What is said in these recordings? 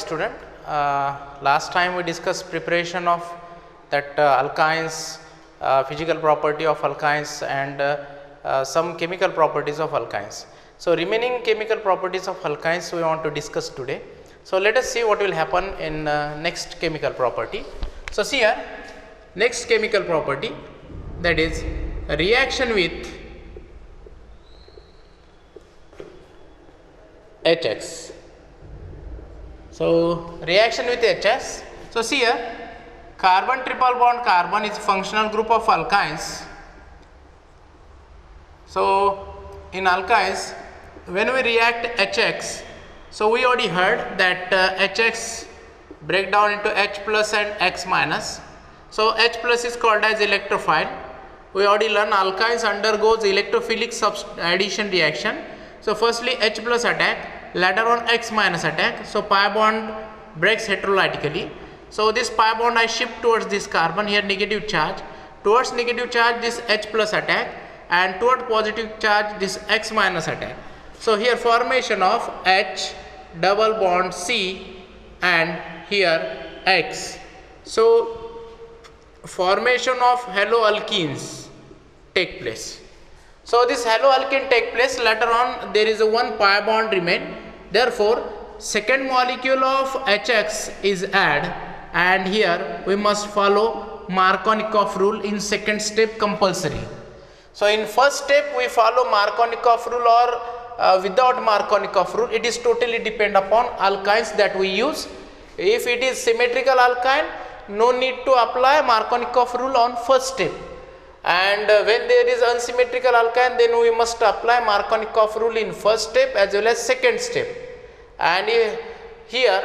student. Last time we discussed preparation of that alkynes, physical property of alkynes and some chemical properties of alkynes. So, remaining chemical properties of alkynes we want to discuss today. So, let us see what will happen in next chemical property. So, see here next chemical property, that is reaction with HX. So, reaction with HS. So, see here carbon triple bond carbon is functional group of alkynes. So, in alkynes when we react HX, so we already heard that HX break down into H plus and X minus. So, H plus is called as electrophile. We already learned alkynes undergoes electrophilic addition reaction. So, firstly H plus attack, later on X minus attack. So, pi bond breaks heterolytically. So, this pi bond I shift towards this carbon, here negative charge, towards negative charge this H plus attack, and toward positive charge this X minus attack. So, here formation of H double bond C and here X. So, formation of haloalkenes take place. So, this haloalkene take place, later on there is a one pi bond remain. Therefore, second molecule of HX is add, and here we must follow Markovnikov rule in second step compulsory. So, in first step we follow Markovnikov rule or without Markovnikov rule, it is totally depend upon alkynes that we use. If it is symmetrical alkyne, no need to apply Markovnikov rule on first step, and when there is unsymmetrical alkyne, then we must apply Markovnikov rule in first step as well as second step. And here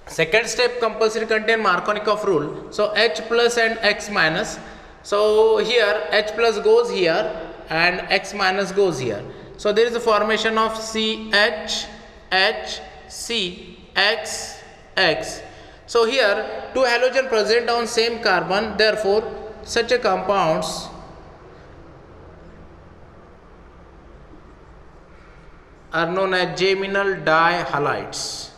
second step compulsory contain Markovnikov rule. So, H plus and X minus. So, here H plus goes here and X minus goes here. So, there is a formation of CH, H, C, X, X. So, here two halogen present on same carbon, therefore, such a compounds are known as geminal dihalides.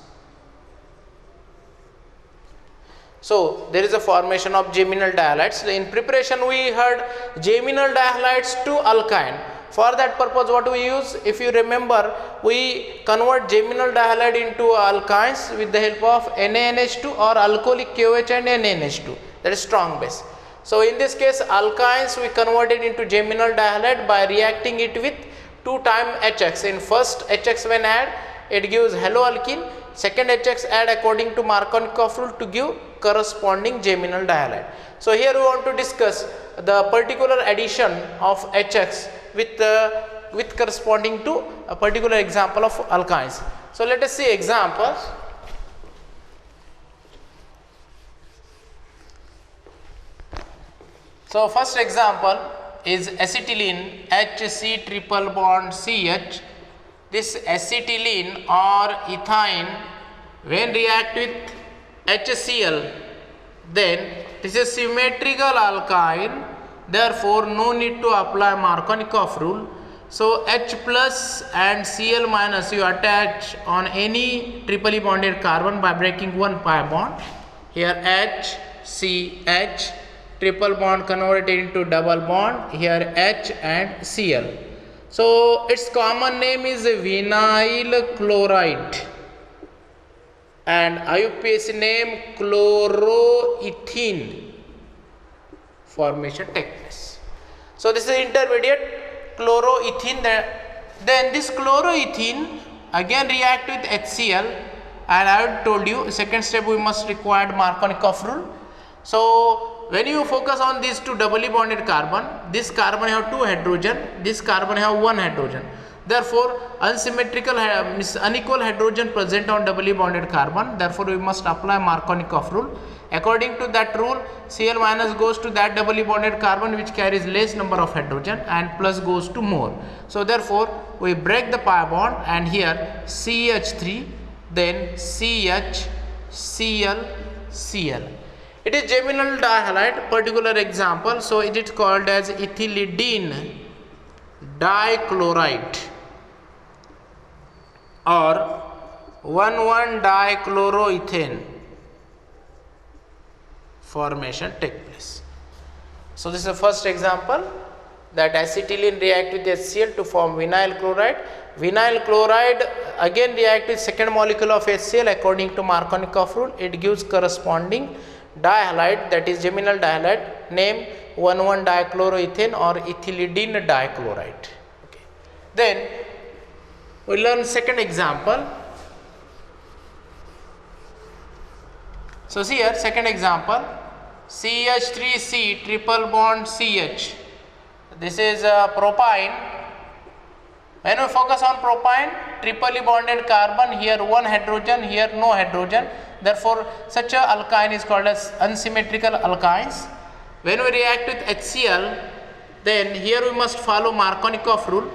So, there is a formation of geminal dihalides. In preparation we heard geminal dihalides to alkyne. For that purpose what we use, if you remember, we convert geminal dihalide into alkynes with the help of NaNH2 or alcoholic KOH and NaNH2, that is strong base. So, in this case alkynes we converted into geminal dihalide by reacting it with 2 times HX. In first HX when add, it gives haloalkene, second HX add according to Markovnikov rule to give corresponding geminal dihalide. So, here we want to discuss the particular addition of HX with corresponding to a particular example of alkynes. So, let us see examples. So, first example is acetylene HC triple bond CH. This acetylene or ethine when react with HCl, then this is symmetrical alkyne, therefore no need to apply Markovnikov rule. So, H plus and Cl minus you attach on any triply bonded carbon by breaking one pi bond. Here H, C, H, triple bond converted into double bond, here H and Cl. So, its common name is vinyl chloride and IUPAC name chloroethene formation take place. So, this is intermediate chloroethene. Then this chloroethene again react with HCl, and I have told you second step we must require Markovnikov rule. So, when you focus on these two doubly bonded carbon, this carbon have two hydrogen, this carbon have one hydrogen. Therefore, unequal hydrogen present on doubly bonded carbon. Therefore, we must apply Markovnikov rule. According to that rule, Cl minus goes to that doubly bonded carbon which carries less number of hydrogen, and plus goes to more. So, therefore, we break the pi bond, and here CH3, then CH, Cl, Cl. It is geminal dihalide, particular example. So, it is called as ethylidene dichloride or 1,1-dichloroethane formation take place. So this is the first example, that acetylene react with HCl to form vinyl chloride. Vinyl chloride again react with second molecule of HCl according to Markovnikov rule. It gives corresponding dihalide, that is geminal dihalide, name 1,1-dichloroethane or ethylidene dichloride. Okay. Then we learn second example. So see here, second example, CH3C triple bond CH. This is propyne. When we focus on propyne, triply bonded carbon, here one hydrogen, here no hydrogen. Therefore, such a alkyne is called as unsymmetrical alkynes. When we react with HCl, then here we must follow Markovnikov rule,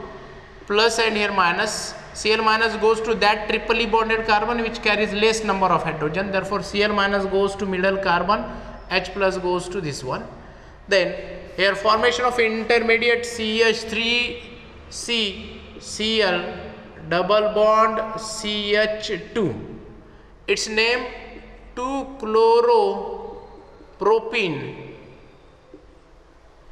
plus and here minus. Cl minus goes to that triply bonded carbon which carries less number of hydrogen. Therefore, Cl minus goes to middle carbon, H plus goes to this one. Then here formation of intermediate CH3C Cl double bond CH2. Its name 2-chloropropene.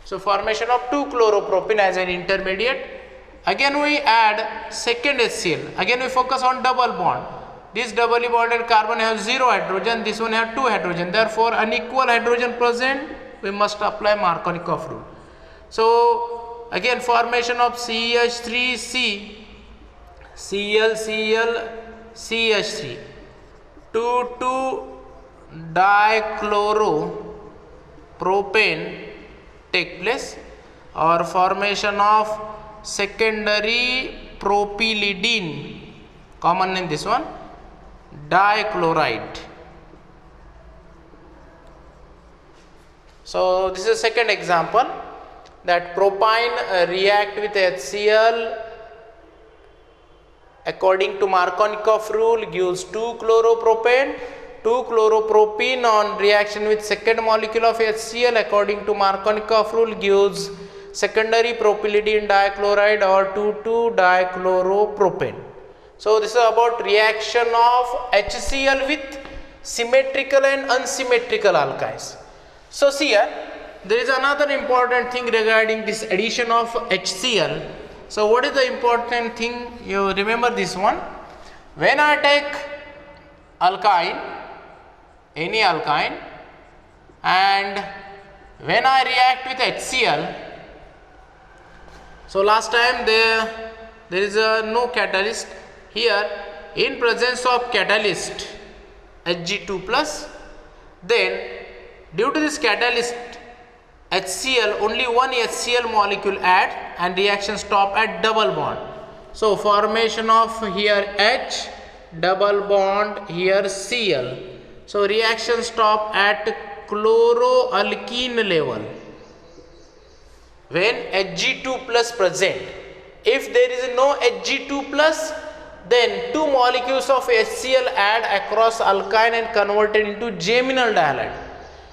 So formation of 2-chloropropene as an intermediate. Again we add second HCl. Again we focus on double bond. This doubly bonded carbon has 0 hydrogen, this one has 2 hydrogen. Therefore, unequal hydrogen present, we must apply Markovnikov rule. So again formation of CH3C Cl CH3 2,2-dichloropropane take place, or formation of secondary propylidene, common name this one, dichloride. So this is second example, that propyne react with HCl according to Markovnikov rule gives 2-chloropropane. 2-chloropropene on reaction with second molecule of HCl according to Markovnikov rule gives secondary propylidene dichloride or 2,2-dichloropropane. So this is about reaction of HCl with symmetrical and unsymmetrical alkynes. So see here, there is another important thing regarding this addition of HCl. So what is the important thing? You remember this one. When I take alkyne, any alkyne, and when I react with HCl, so last time there is no catalyst. Here in presence of catalyst Hg2 plus, then due to this catalyst HCl, only one HCl molecule add and reaction stop at double bond. So formation of here H double bond here Cl. So reaction stop at chloroalkene level. When Hg2 plus present, if there is no Hg2 plus, then two molecules of HCl add across alkyne and converted into geminal dihalide.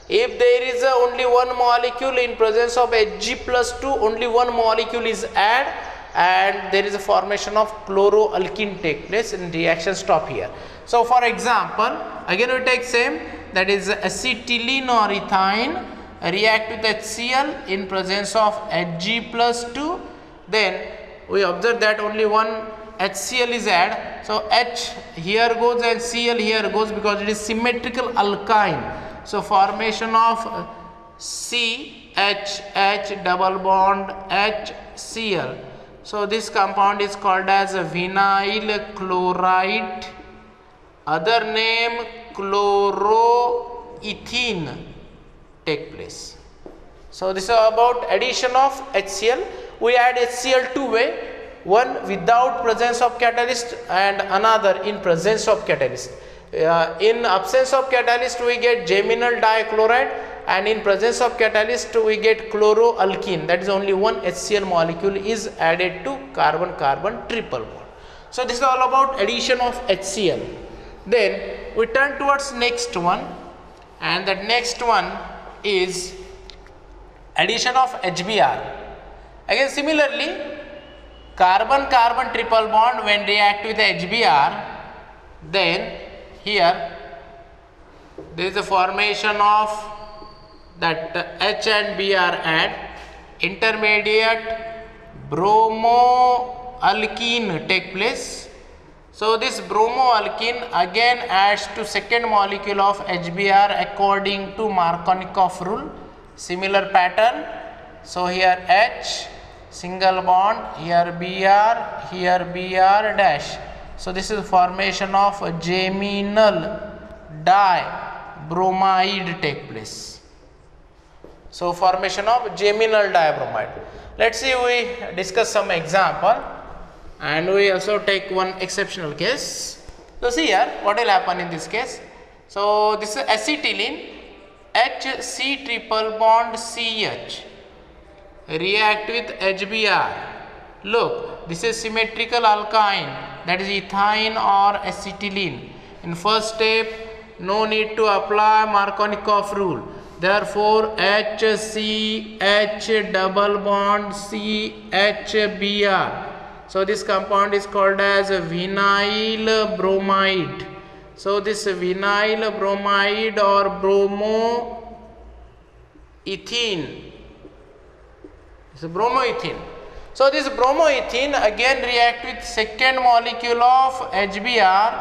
If there is only one molecule in presence of Hg plus 2, only one molecule is add and there is a formation of chloroalkene take place and reaction stop here. So for example, again we take same, that is acetylene or ethine react with HCl in presence of Hg plus 2, then we observe that only one HCl is add. So H here goes and Cl here goes because it is symmetrical alkyne. So formation of CH double bond HCl. So this compound is called as vinyl chloride, other name chloroethene take place. So this is about addition of HCl. We add HCl two way, one without presence of catalyst and another in presence of catalyst. In absence of catalyst we get geminal dichloride, and in presence of catalyst we get chloroalkene, that is only one HCl molecule is added to carbon-carbon triple bond. So this is all about addition of HCl. Then we turn towards next one, and that next one is addition of HBr. Again similarly, carbon-carbon triple bond when react with HBr Then here there is a formation of that H and Br add, intermediate bromoalkene take place. So this bromoalkene again adds to second molecule of HBr according to Markovnikov rule. Similar pattern. So here H single bond, here Br dash. So this is formation of a geminal dibromide take place. So formation of geminal dibromide. Let's see, we discuss some example and we also take one exceptional case. So see here what will happen in this case. So this is acetylene, HC triple bond CH react with HBr. Look, this is symmetrical alkyne, that is ethyne or acetylene. In first step, no need to apply Markovnikov rule. Therefore, HCH double bond CHBr. So this compound is called as vinyl bromide. So this vinyl bromide or bromoethene. It's a bromoethene. So this bromoethene again react with second molecule of HBr,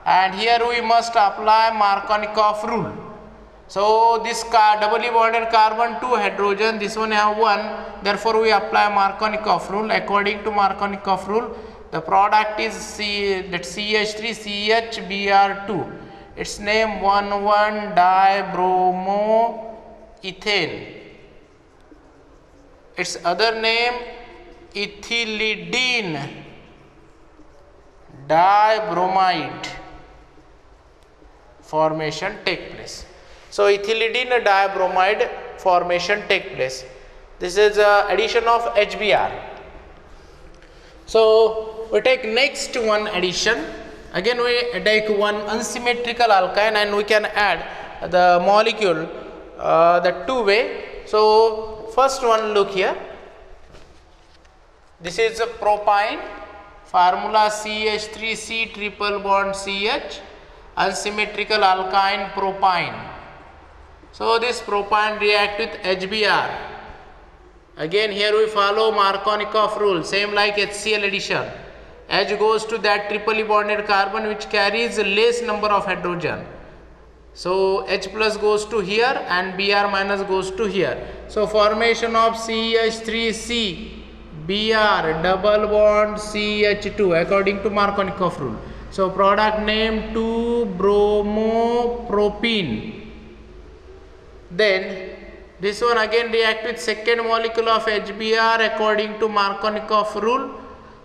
and here we must apply Markovnikov rule. So this doubly bonded carbon 2 hydrogen, this one have 1, therefore we apply Markovnikov rule. According to Markovnikov rule, the product is CH3CHBr2. Its name 1,1-dibromoethane. Its other name ethylidene dibromide formation take place. So ethylidene dibromide formation take place. This is addition of HBr. So we take next one addition. Again we take one unsymmetrical alkyne and we can add the molecule the two way. So first one, look here. This is a propyne, formula CH3C triple bond CH, unsymmetrical alkyne propyne. So this propyne react with HBr. Again here we follow Markovnikov rule, same like HCl addition. H goes to that triply bonded carbon which carries less number of hydrogen. So H plus goes to here and Br minus goes to here. So formation of CH3C Br double bond CH2 according to Markovnikov rule. So product name 2-bromopropene. Then this one again react with second molecule of HBr according to Markovnikov rule.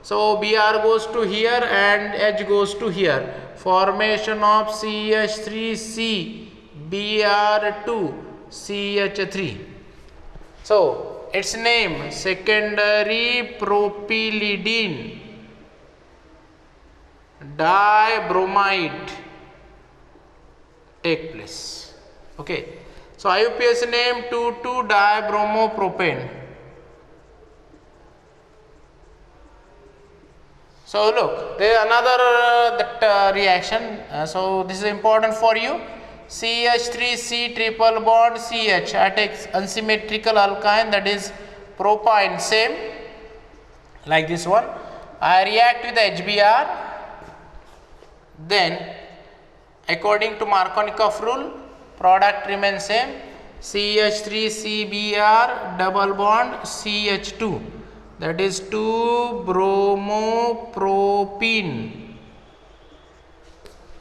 So Br goes to here and H goes to here. Formation of CH3C Br2 CH3. So its name secondary propylidene dibromide take place. Okay. So IUPAC name 2,2-dibromopropane. So look, there is another reaction. So this is important for you. CH3C triple bond CH. I take unsymmetrical alkyne, that is propyne, same like this one. I react with the HBr. Then according to Markovnikov rule, product remains same. CH3CBr double bond CH2. That is 2-bromopropene.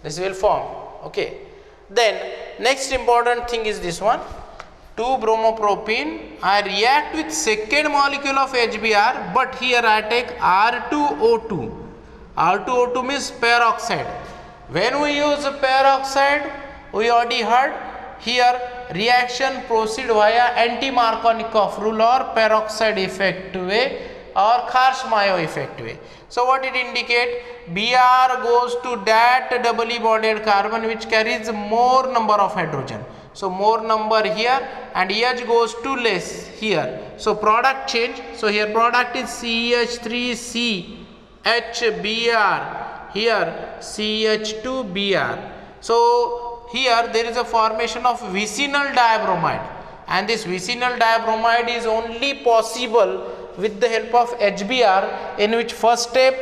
This will form. Okay. Then next important thing is this one. 2-bromopropene. I react with second molecule of HBr, but here I take R2O2. R2O2 means peroxide. When we use peroxide, we already heard here reaction proceed via anti-Markovnikov rule or peroxide effect way or Kars-Mayow effect way. So what it indicate? Br goes to that doubly bonded carbon which carries more number of hydrogen. So more number here and H goes to less here. So product change. So here product is CH3C HBr. here CH2Br. So here there is a formation of vicinal dibromide, and this vicinal dibromide is only possible with the help of HBr, in which first step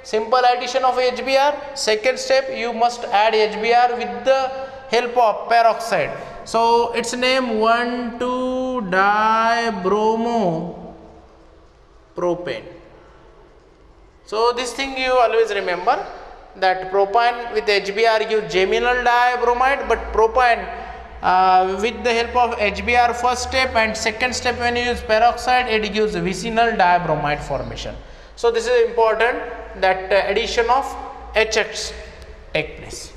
simple addition of HBr, second step you must add HBr with the help of peroxide. So its name 1,2-dibromopropane. So this thing you always remember, that propane with HBr gives geminal dibromide, but propane with the help of HBr first step, and second step when you use peroxide it gives vicinal dibromide formation. So this is important, that addition of HX take place.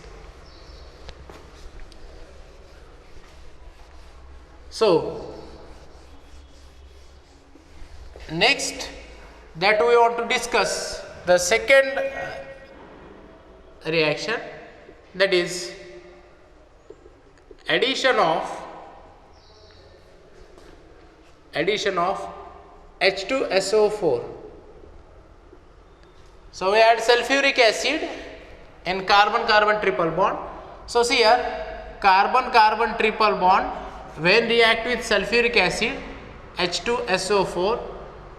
So next that we want to discuss the second reaction, that is addition of H2SO4. So we add sulfuric acid in carbon-carbon triple bond. So see here, carbon-carbon triple bond when react with sulfuric acid H2SO4,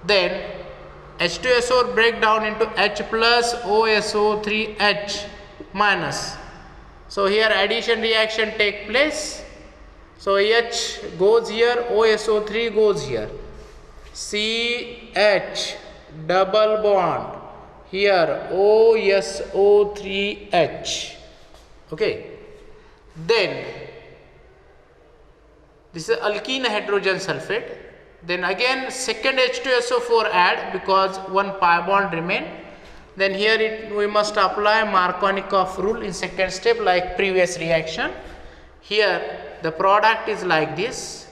then H2SO4 break down into H plus OSO3H minus. So here addition reaction take place. So H goes here, OSO3 goes here, CH double bond here, OSO3H. Okay, then this is alkene hydrogen sulfate. Then again second H2SO4 add, because one pi bond remain. Then here we must apply Markovnikov rule in second step like previous reaction. Here the product is like this,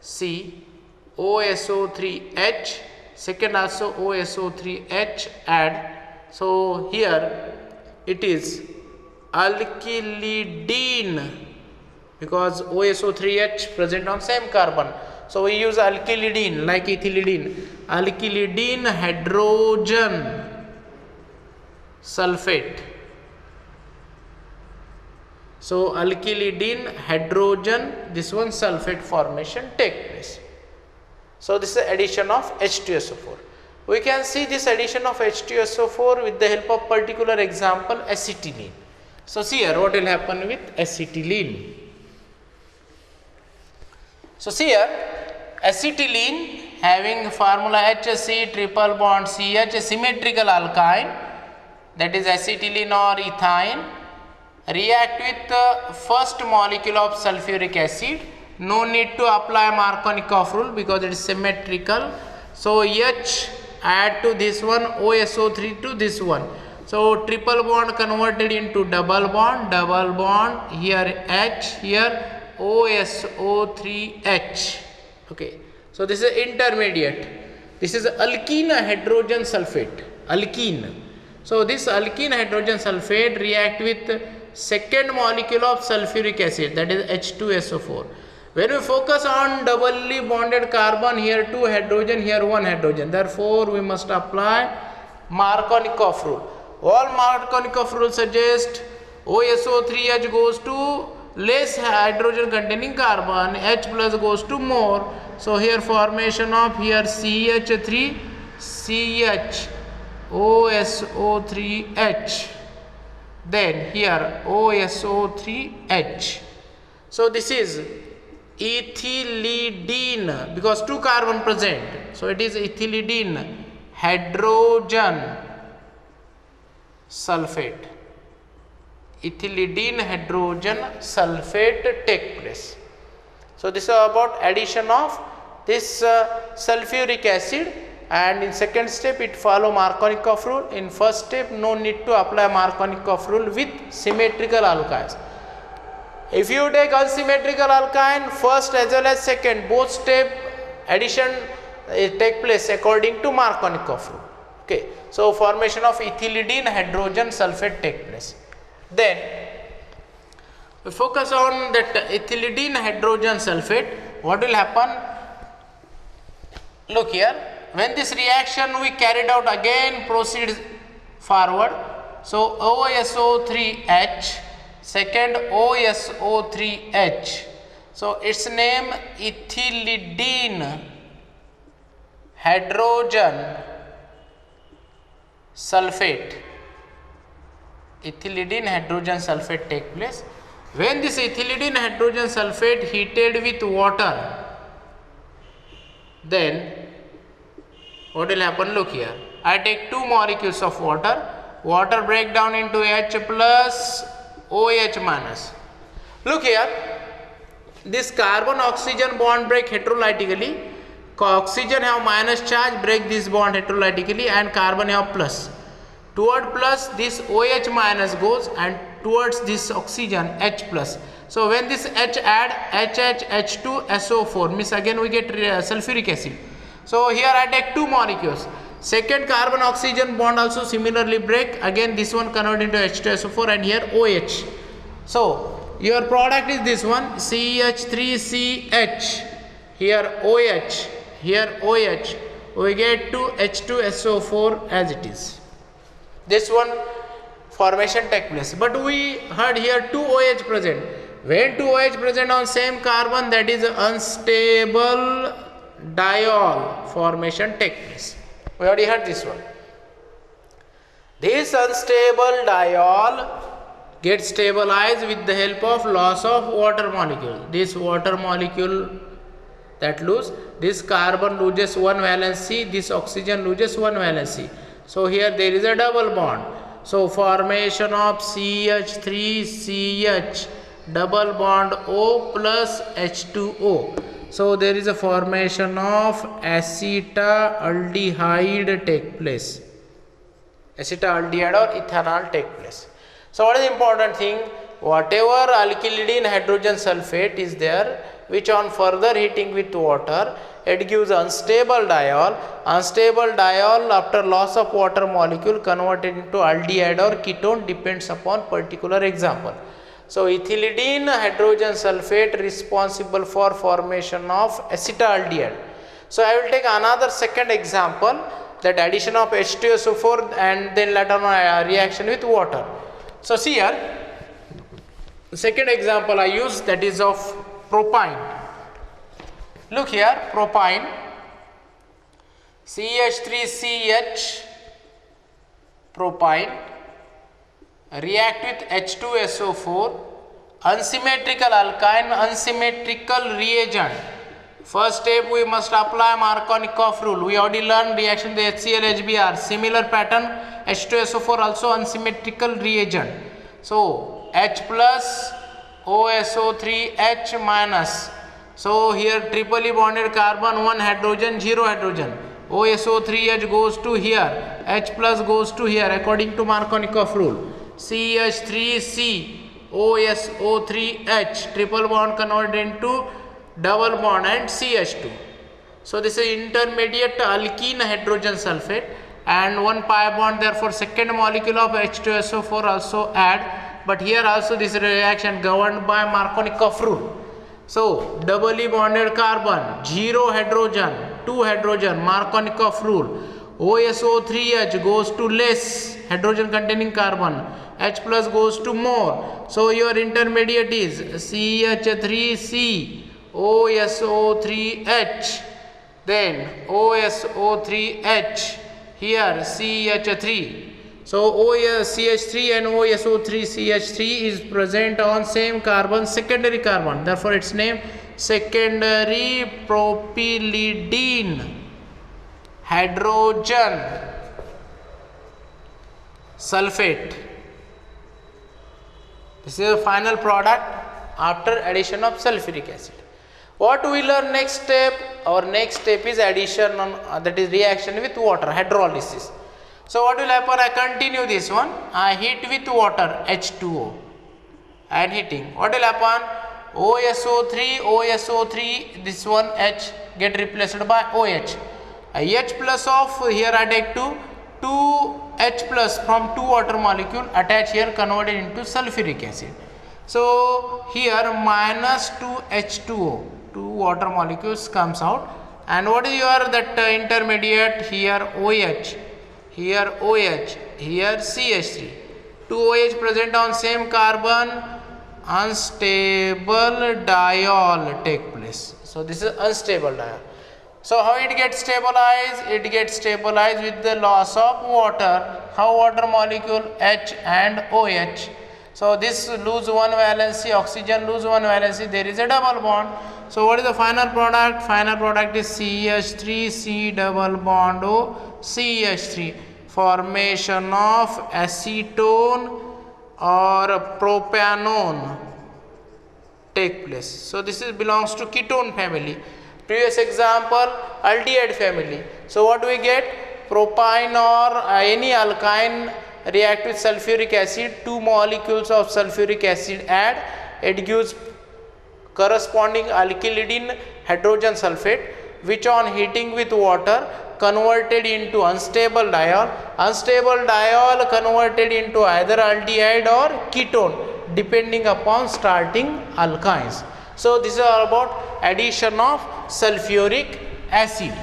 C OSO3H, second also OSO3H add. So here it is alkylidene, because OSO3H present on same carbon. So we use alkylidene like ethylidene, alkylidene hydrogen sulfate. So alkylidene hydrogen, this one sulfate formation take place. So this is addition of H2SO4. We can see this addition of H2SO4 with the help of particular example acetylene. So see here what will happen with acetylene. So see here acetylene having formula HC triple bond CH, a symmetrical alkyne, that is acetylene or ethyne, react with the first molecule of sulfuric acid. No need to apply Markovnikov rule because it is symmetrical. So H add to this one, OSO3 to this one. So triple bond converted into double bond, here H, here OSO3H. Okay, so this is intermediate. This is alkene hydrogen sulfate, alkene. So this alkene hydrogen sulfate react with second molecule of sulfuric acid, that is H2SO4. When we focus on doubly bonded carbon, here 2 hydrogen, here 1 hydrogen. Therefore, we must apply Markovnikov rule. All Markovnikov rule suggest OSO3H goes to less hydrogen containing carbon, H plus goes to more. So here formation of here CH3, CH, OSO3H, then here OSO3H. So this is ethylidene, because 2 carbon present. So it is ethylidene hydrogen sulfate. Ethylidene hydrogen sulfate take place. So this is about addition of this sulfuric acid, and in second step it follow Markovnikov rule. In first step no need to apply Markovnikov rule with symmetrical alkynes. If you take unsymmetrical alkyne, first as well as second, both step addition take place according to Markovnikov rule. Okay, so formation of ethylidene hydrogen sulfate take place. Then we focus on that ethylidene hydrogen sulfate. What will happen? Look here, when this reaction we carried out, again proceed forward. So OSO3H, second OSO3H. So its name ethylidene hydrogen sulfate. Ethylidene hydrogen sulfate take place. When this ethylidene hydrogen sulfate heated with water, then what will happen? Look here. I take two molecules of water. Water break down into H plus OH minus. Look here. This carbon oxygen bond break heterolytically. Oxygen have minus charge, break this bond heterolytically, and carbon have plus. Toward plus, this OH minus goes, and towards this oxygen H plus. So when this H add HH2SO4, means again we get sulfuric acid. So here I take two molecules. Second carbon oxygen bond also similarly break. Again this one convert into H2SO4 and here OH. So your product is this one, CH3CH. Here OH. Here OH. We get to H2SO4 as it is. This one formation take place. But we heard here two OH present. When two OH present on same carbon, that is unstable diol formation take place. We already heard this one. This unstable diol gets stabilized with the help of loss of water molecule. This water molecule that lose, this carbon loses one valency, this oxygen loses one valency. So here there is a double bond. So formation of CH3CH double bond O plus H2O. So there is a formation of acetaldehyde take place. Acetaldehyde or ethanol take place. So what is the important thing? Whatever alkylidene hydrogen sulfate is there, which on further heating with water, it gives unstable diol. Unstable diol after loss of water molecule converted into aldehyde or ketone depends upon particular example. So ethylidene hydrogen sulfate responsible for formation of acetaldehyde. So I will take another second example, that addition of H2SO4 and then later on reaction with water. So see here, the second example I use, that is of propine. Look here, propine, CH3CH propine react with H2SO4, unsymmetrical alkyne, unsymmetrical reagent. First step we must apply Markovnikov rule. We already learned reaction with HCl HBr, similar pattern, H2SO4 also unsymmetrical reagent. So H plus OSO3H minus. So here triply bonded carbon, one hydrogen, zero hydrogen. OSO3H goes to here, H plus goes to here according to Markovnikov rule. CH3C OSO3H triple bond converted into double bond and CH2. So this is intermediate alkene hydrogen sulfate and one pi bond, therefore second molecule of H2SO4 also add, but here also this reaction governed by Markovnikov rule. So doubly bonded carbon, zero hydrogen, two hydrogen, Markovnikov rule. OSO3H goes to less hydrogen containing carbon, H plus goes to more. So your intermediate is CH3C OSO3H, then OSO3H, here CH3. So CH3 and OSO3 CH3 is present on same carbon, secondary carbon, therefore its name secondary propylidene hydrogen sulfate. This is the final product after addition of sulfuric acid. What we learn next step? Our next step is addition on that is reaction with water, hydrolysis. So what will happen? I continue this one. I heat with water, H2O. I am heating. What will happen? OSO3, this one H get replaced by OH. H plus of here I take 2 H plus from 2 water molecule attach here converted into sulfuric acid. So here minus 2 H2O, 2 water molecules comes out, and what is your that intermediate? Here OH, here OH, here CH3. two OH present on same carbon, unstable diol take place. So this is unstable diol. So how it gets stabilized? It gets stabilized with the loss of water. How water molecule? H and OH. So this lose one valency, oxygen lose one valency, there is a double bond. So what is the final product? Final product is CH3, C double bond O, CH3. Formation of acetone or propanone take place. So this is belongs to ketone family. Previous example, aldehyde family. So what do we get? Propyne or any alkyne react with sulfuric acid, two molecules of sulfuric acid add, it gives corresponding alkylidine hydrogen sulfate, which on heating with water converted into unstable diol. Unstable diol converted into either aldehyde or ketone depending upon starting alkynes. So this is all about addition of sulfuric acid.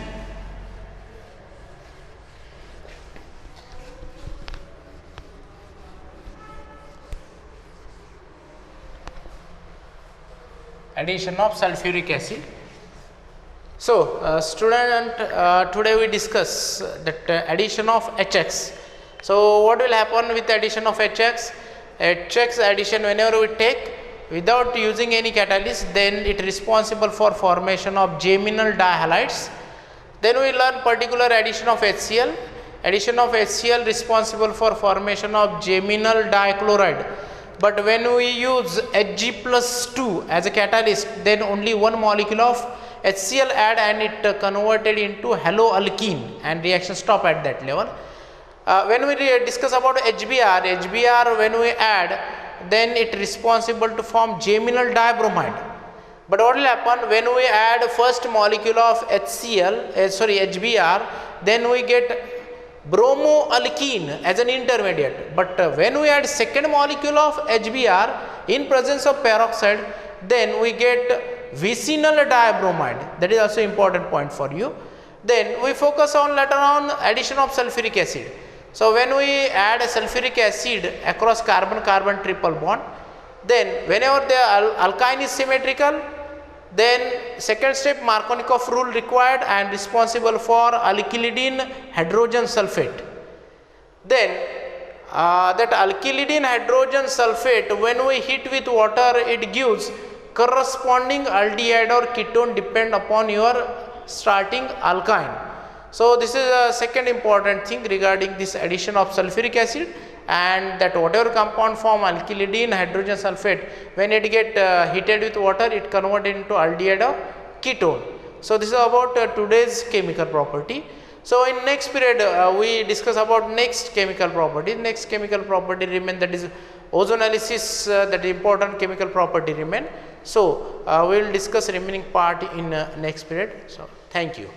Addition of sulfuric acid. So student, today we discuss that addition of HX. So what will happen with addition of HX? HX addition whenever we take without using any catalyst, then it is responsible for formation of geminal dihalides. Then we learn particular addition of HCl. Addition of HCl responsible for formation of geminal dichloride. But when we use Hg plus 2 as a catalyst, then only one molecule of HCl add and it converted into haloalkene and reaction stop at that level. When we discuss about HBr when we add, then it responsible to form geminal dibromide. But what will happen when we add first molecule of HBr, then we get bromoalkene as an intermediate. But when we add second molecule of HBr in presence of peroxide, then we get vicinal dibromide. That is also important point for you. Then we focus on later on addition of sulfuric acid. So when we add a sulfuric acid across carbon-carbon triple bond, then whenever the alkyne is symmetrical, then second step Markovnikov rule required and responsible for alkylidine hydrogen sulfate. Then that alkylidine hydrogen sulfate, when we heat with water, it gives corresponding aldehyde or ketone depend upon your starting alkyne. So this is a second important thing regarding this addition of sulfuric acid, and that whatever compound form alkylidine hydrogen sulfate, when it get heated with water, it converted into aldehyde or ketone. So this is about today's chemical property. So in next period we discuss about next chemical property. Next chemical property remain, that is ozonolysis, that important chemical property remain. So we will discuss remaining part in next period. So thank you.